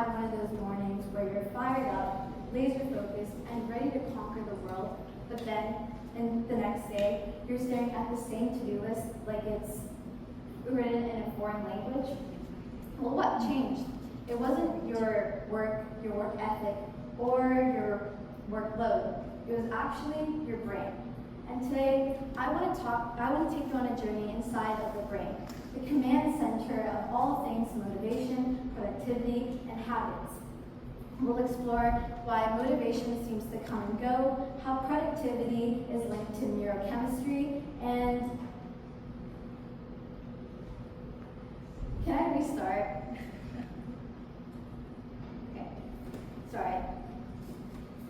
had one of those mornings where you're fired up, laser focused, and ready to conquer the world, but then the next day, you're staring at the same to-do list like it's written in a foreign language? Well, what changed? It wasn't your work ethic, or your workload. It was actually your brain. And today, I want to take you on a journey inside of the brain, the command center of all things motivation, productivity, and habits. We'll explore why motivation seems to come and go, how productivity is linked to neurochemistry, and can I restart? Okay, sorry.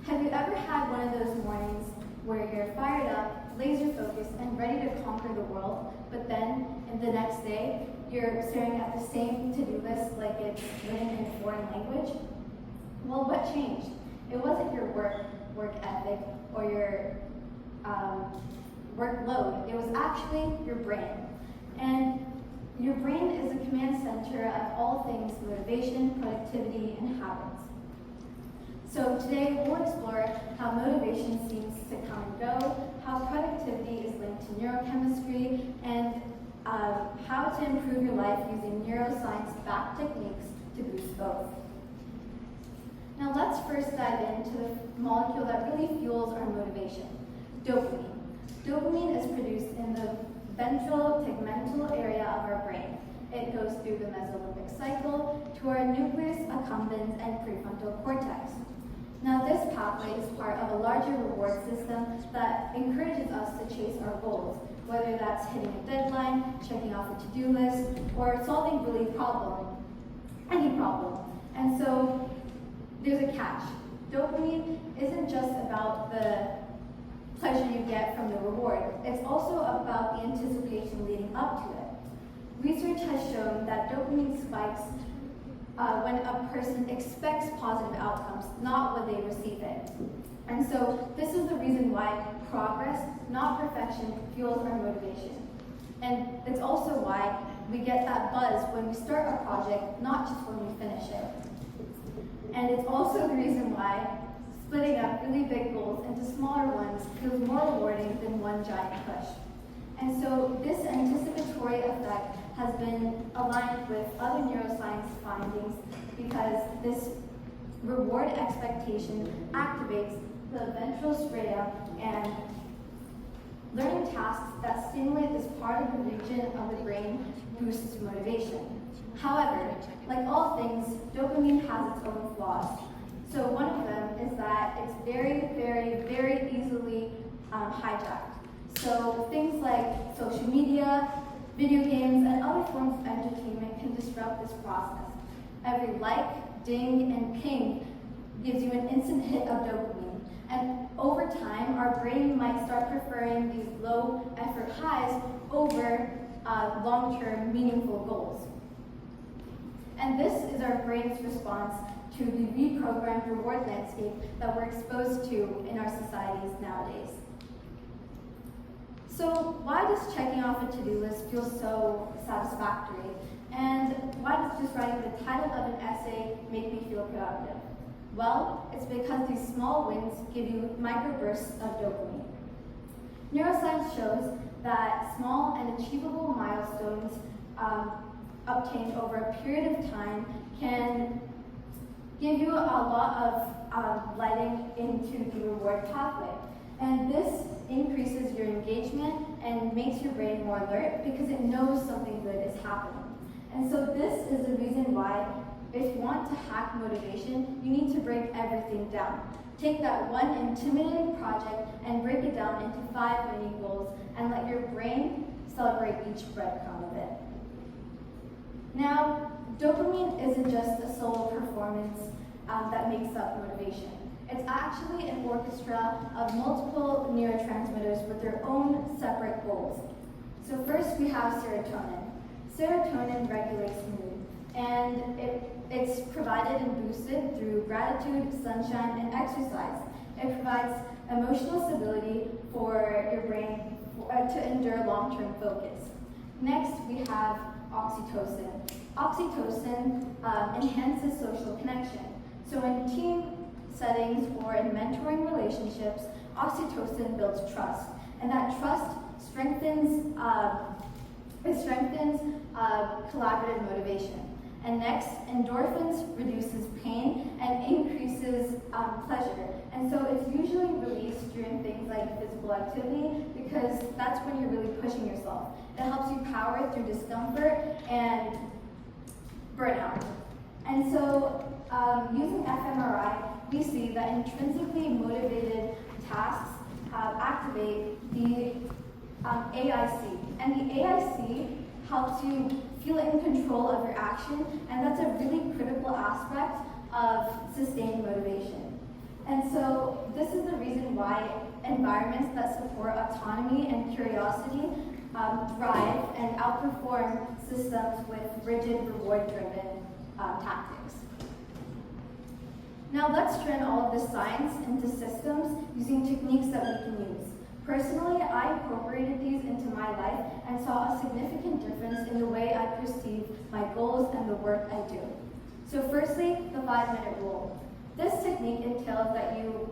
Have you ever had one of those mornings where you're fired up, laser focused, and ready to conquer the world, but then in the next day, you're staring at the same to-do list like it's written in a foreign language? Well, what changed? It wasn't your work ethic or your workload. It was actually your brain. And your brain is the command center of all things motivation, productivity, and habits. So today we'll explore how motivation seems to come and go, how productivity is linked to neurochemistry, and how to improve your life using neuroscience-backed techniques to boost both. Now let's first dive into the molecule that really fuels our motivation, dopamine. Dopamine is produced in the ventral tegmental area of our brain. It goes through the mesolimbic cycle to our nucleus accumbens and prefrontal cortex. Now this pathway is part of a larger reward system that encourages us to chase our goals, whether that's hitting a deadline, checking off a to-do list, or solving any problem. And so there's a catch. Dopamine isn't just about the pleasure you get from the reward. It's also about the anticipation leading up to it. Research has shown that dopamine spikes when a person expects positive outcomes, not when they receive it. And so this is the reason why progress, not perfection, fuels our motivation. And it's also why we get that buzz when we start a project, not just when we finish it. And it's also the reason why splitting up really big goals into smaller ones feels more rewarding than one giant push. And so this anticipatory effect has been aligned with other neuroscience findings because this reward expectation activates the ventral striatum, and learning tasks that stimulate this part of the region of the brain boosts motivation. However, like all things, dopamine has its own flaws. So one of them is that it's very, very, very easily hijacked. So things like social media, video games, and other forms of entertainment can disrupt this process. Every like, ding, and ping gives you an instant hit of dopamine. And over time, our brain might start preferring these low effort highs over long-term meaningful goals. And this is our brain's response to the reprogrammed reward landscape that we're exposed to in our societies nowadays. So why does checking off a to-do list feel so satisfactory? And why does just writing the title of an essay make me feel productive? Well, it's because these small wins give you microbursts of dopamine. Neuroscience shows that small and achievable milestones obtained over a period of time can give you a lot of lighting into the reward pathway. And this increases your engagement and makes your brain more alert because it knows something good is happening. And so this is the reason why if you want to hack motivation, you need to break everything down. Take that one intimidating project and break it down into 5 mini goals and let your brain celebrate each breadcrumb of it. Now, dopamine isn't just a solo performance that makes up motivation. It's actually an orchestra of multiple neurotransmitters with their own separate goals. So first we have serotonin. Serotonin regulates mood, and it's provided and boosted through gratitude, sunshine, and exercise. It provides emotional stability for your brain to endure long-term focus. Next, we have oxytocin. Oxytocin enhances social connection. So in team settings or in mentoring relationships, oxytocin builds trust. And that trust strengthens collaborative motivation. And next, endorphins reduces pain and increases pleasure. And so it's usually released during things like physical activity because that's when you're really pushing yourself. It helps you power through discomfort and burnout. And so using fMRI, we see that intrinsically motivated tasks activate the AIC. And the AIC helps you feel in control of your action, and that's a really critical aspect of sustained motivation. And so this is the reason why environments that support autonomy and curiosity thrive and outperform systems with rigid, reward-driven tactics. Now let's turn all of this science into systems using techniques that we can use. Personally, I incorporated these into my life and saw a significant difference in the way I perceive my goals and the work I do. So firstly, the 5-minute rule. This technique entails that you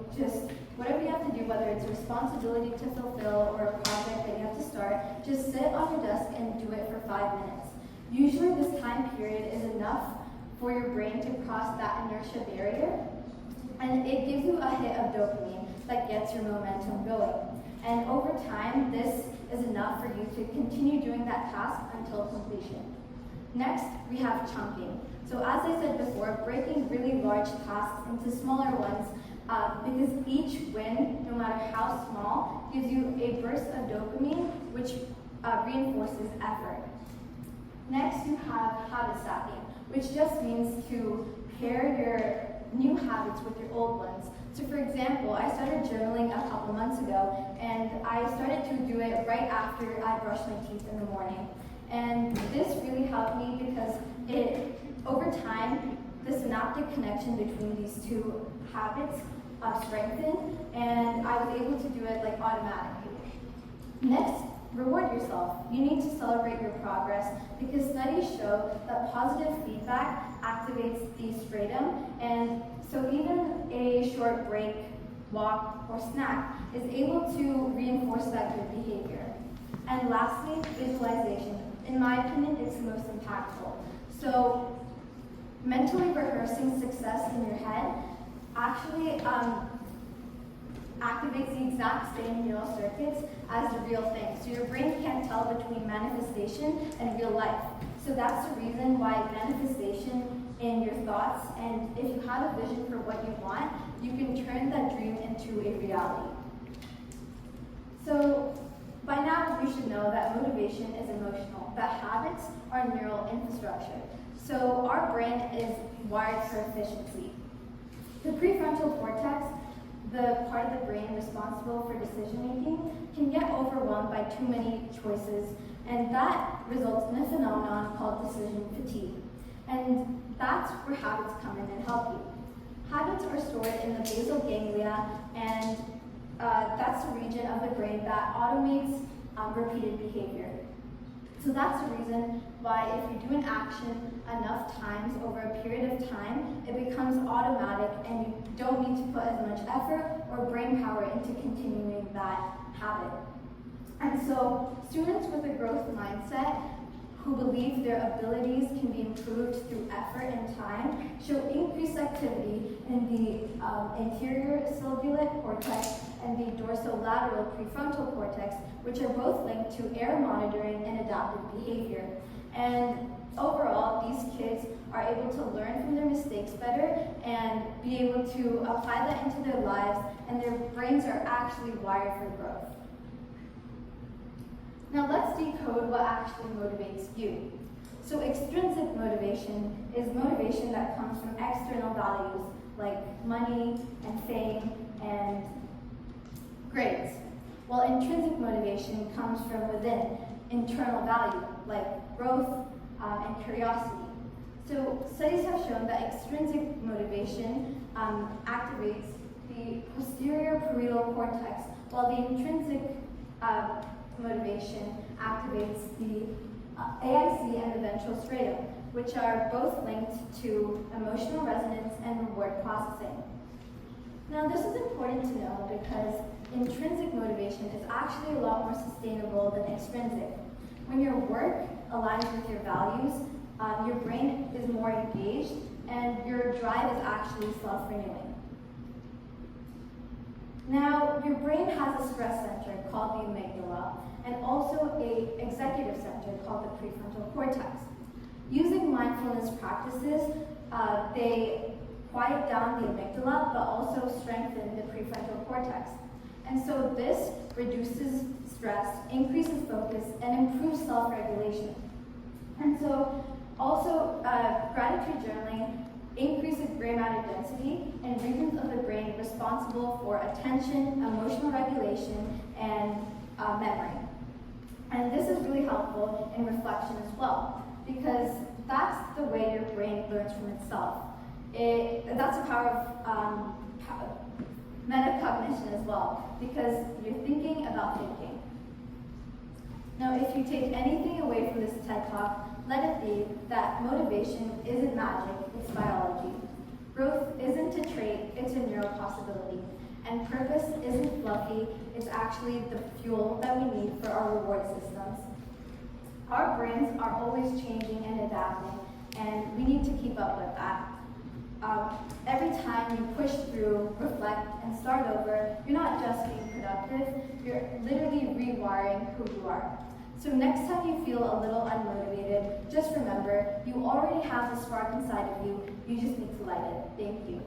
whatever you have to do, whether it's a responsibility to fulfill or a project that you have to start, just sit on your desk and do it for 5 minutes. Usually this time period is enough for your brain to cross that inertia barrier, and it gives you a hit of dopamine that gets your momentum going. And over time, this is enough for you to continue doing that task until completion. Next, we have chunking. So as I said before, breaking really large tasks into smaller ones because each win, no matter how small, gives you a burst of dopamine, which reinforces effort. Next, you have habit stacking, which just means to pair your new habits with your old ones. So for example, I started journaling a couple months ago, and I started to do it right after I brush my teeth in the morning. And this really helped me because over time, the synaptic connection between these two habits strengthened, and I was able to do it like automatically. Next, reward yourself. You need to celebrate your progress because studies show that positive feedback activates the striatum, and so even a short break, walk, or snack is able to reinforce that good behavior. And lastly, visualization. In my opinion, it's the most impactful. So mentally rehearsing success in your head actually activates the exact same neural circuits as the real thing. So your brain can't tell between manifestation and real life. So that's the reason why manifestation in your thoughts, and if you have a vision for what you want, you can turn that dream into a reality. So by now you should know that motivation is emotional, that habits are neural infrastructure. So our brain is wired for efficiency. The prefrontal cortex, the part of the brain responsible for decision making, can get overwhelmed by too many choices, and that results in a phenomenon called decision fatigue. And that's where habits come in and help you. Habits are stored in the basal ganglia, and that's the region of the brain that automates repeated behavior. So that's the reason why if you do an action enough times over a period of time, it becomes automatic and you don't need to put as much effort or brain power into continuing that habit. And so students with a growth mindset who believe their abilities can be improved through effort and time show increased activity in the anterior cingulate cortex and the dorsolateral prefrontal cortex, which are both linked to error monitoring and adaptive behavior. And overall, these kids are able to learn from their mistakes better and be able to apply that into their lives, and their brains are actually wired for growth. Now let's decode what actually motivates you. So extrinsic motivation is motivation that comes from external values like money and fame and grades, while intrinsic motivation comes from within, internal value like growth and curiosity. So studies have shown that extrinsic motivation activates the posterior parietal cortex, while the intrinsic motivation activates the AIC and the ventral striatum, which are both linked to emotional resonance and reward processing. Now, this is important to know because intrinsic motivation is actually a lot more sustainable than extrinsic. When your work aligns with your values, your brain is more engaged and your drive is actually self-renewing. Now, your brain has a stress center called the amygdala and also an executive center called the prefrontal cortex. Using mindfulness practices, they quiet down the amygdala but also strengthen the prefrontal cortex. And so this reduces stress, increases focus, and improves self-regulation. And so also gratitude journaling increases gray matter density in regions of the brain responsible for attention, emotional regulation, and memory. And this is really helpful in reflection as well, because that's the way your brain learns from itself. That's the power of metacognition as well, because you're thinking about thinking. Now, if you take anything away from this TED Talk, let it be that motivation isn't magic, it's biology. Growth isn't a trait, it's a neural possibility. And purpose isn't fluffy, it's actually the fuel that we need for our reward systems. Our brains are always changing and adapting, and we need to keep up with that. Every time you push through, reflect, and start over, you're not just being productive, you're literally rewiring who you are. So next time you feel a little unmotivated, just remember, you already have the spark inside of you, you just need to light it. Thank you.